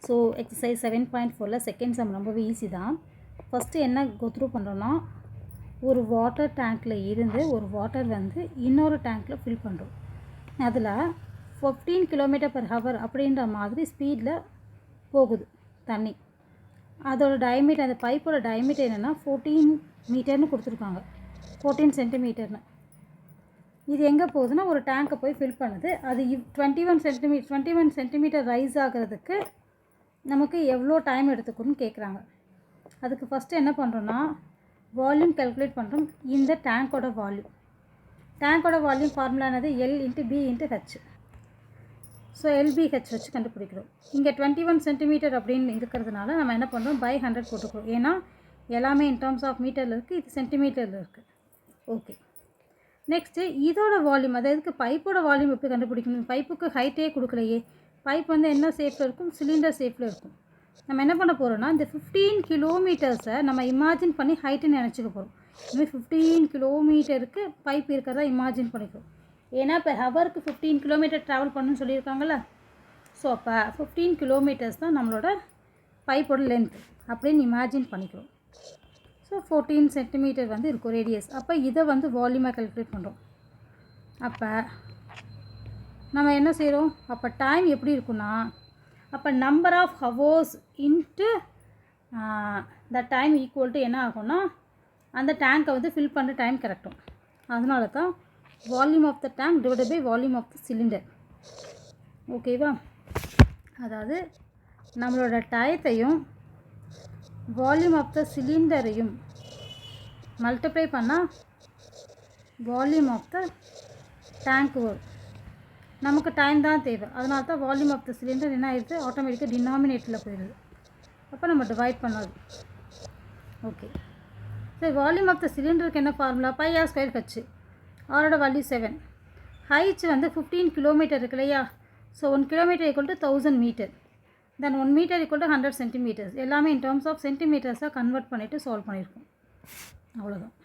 So exercise 7.4ல second sum ரொம்பவே easy தான். First என்ன கோத்ரூ பண்ணுறோன்னா, ஒரு வாட்டர் டேங்க்கில் இருந்து ஒரு வாட்டர் வந்து இன்னொரு டேங்க்கில் ஃபில் பண்ணுறோம். அதில் 15 km/h அப்படின்ற மாதிரி ஸ்பீடில் போகுது தண்ணி. அதோட டயமீட்டர், அந்த பைப்போட டயமீட்டர் என்னென்னா 14 மீட்டர்னு கொடுத்துருக்காங்க, 14 சென்டிமீட்டர்னு. இது எங்கே போகுதுன்னா ஒரு டேங்க்கை போய் ஃபில் பண்ணுது. அது 21 சென்டிமீட்டர் ரைஸ் ஆகிறதுக்கு நமக்கு எவ்வளோ டைம் எடுத்துக்கணும்னு கேட்குறாங்க. அதுக்கு ஃபஸ்ட்டு என்ன பண்ணுறோன்னா, வால்யூம் கால்குலேட் பண்ணுறோம். இந்த டேங்க்கோட வால்யூம் ஃபார்முலா என்னது? L/B/H. ஸோ LBH வச்சு கண்டுபிடிக்கிறோம். இங்கே 21 சென்டிமீட்டர் அப்படின்னு இருக்கிறதுனால நம்ம என்ன பண்ணுறோம், பை 100 போட்டுக்கிறோம். ஏன்னா எல்லாமே இன் டர்ம்ஸ் ஆஃப் மீட்டரில் இருக்குது, இது சென்டிமீட்டரில் இருக்குது. ஓகே, நெக்ஸ்ட்டு இதோட வால்யூம், அதாவது பைப்போட வால்யூம் எப்படி கண்டுபிடிக்கணும்? பைப்புக்கு ஹைட்டே கொடுக்கலையே. பைப் வந்து என்ன ஷேப்பில் இருக்கும்? சிலிண்டர் ஷேப்பில் இருக்கும். நம்ம என்ன பண்ண போகிறோம்னா, இந்த 15 கிலோமீட்டர்ஸை நம்ம இமேஜின் பண்ணி ஹைட்டுன்னு நினச்சிக்க போகிறோம். இதுமாதிரி 15 கிலோமீட்டருக்கு பைப் இருக்கிறதா இமேஜின் பண்ணிக்கிறோம். ஏன்னா இப்போ ஹவருக்கு 15 கிலோமீட்டர் ட்ராவல் பண்ணணும்னு சொல்லியிருக்காங்களா. ஸோ அப்போ 15 கிலோமீட்டர்ஸ் தான் நம்மளோட பைப்போட லென்த் அப்படின்னு இமேஜின் பண்ணிக்கிறோம். ஸோ 14 சென்டிமீட்டர் வந்து இருக்கும் ரேடியஸ். அப்போ இதை வந்து வால்யூமாக கால்குலேட் பண்ணுறோம். அப்போ நம்ம என்ன செய்கிறோம், அப்போ டைம் எப்படி இருக்குன்னா, அப்போ number of hours into the time equal to என்ன ஆகும்னா, அந்த டேங்க்கை வந்து ஃபில் பண்ணுற டைம் கரெக்டும். அதனால தான் volume of the tank divided by volume of the cylinder. ஓகேவா? அதாவது நம்மளோட டயத்தையும் வால்யூம் ஆஃப் த சிலிண்டரையும் மல்டிப்ளை பண்ணால் வால்யூம் ஆஃப் த டேங்க் வரும். நமக்கு டைம் தான் தேவை. அதனால தான் வால்யூம் ஆஃப் த சிலிண்டர் என்ன ஆயிடுது, ஆட்டோமேட்டிக்காக டினாமினேட்டரில் போயிடுது. அப்போ நம்ம டிவைட் பண்ணாது. ஓகே, சரி, வால்யூம் ஆஃப் த சிலிண்டருக்கு என்ன ஃபார்முலா? πr²h. ஆரோட வேல்யூ 7. ஹைட் வந்து 15 கிலோமீட்டர் இருக்கு இல்லையா. So 1 kilometre equal to 1000 metre. Then 1 metre equal to 100 centimetres. எல்லாமே இன் டர்ம்ஸ் ஆஃப் சென்டிமீட்டர்ஸாக கன்வெர்ட் பண்ணிவிட்டு சால்வ் பண்ணியிருக்கோம். அவ்வளோதான்.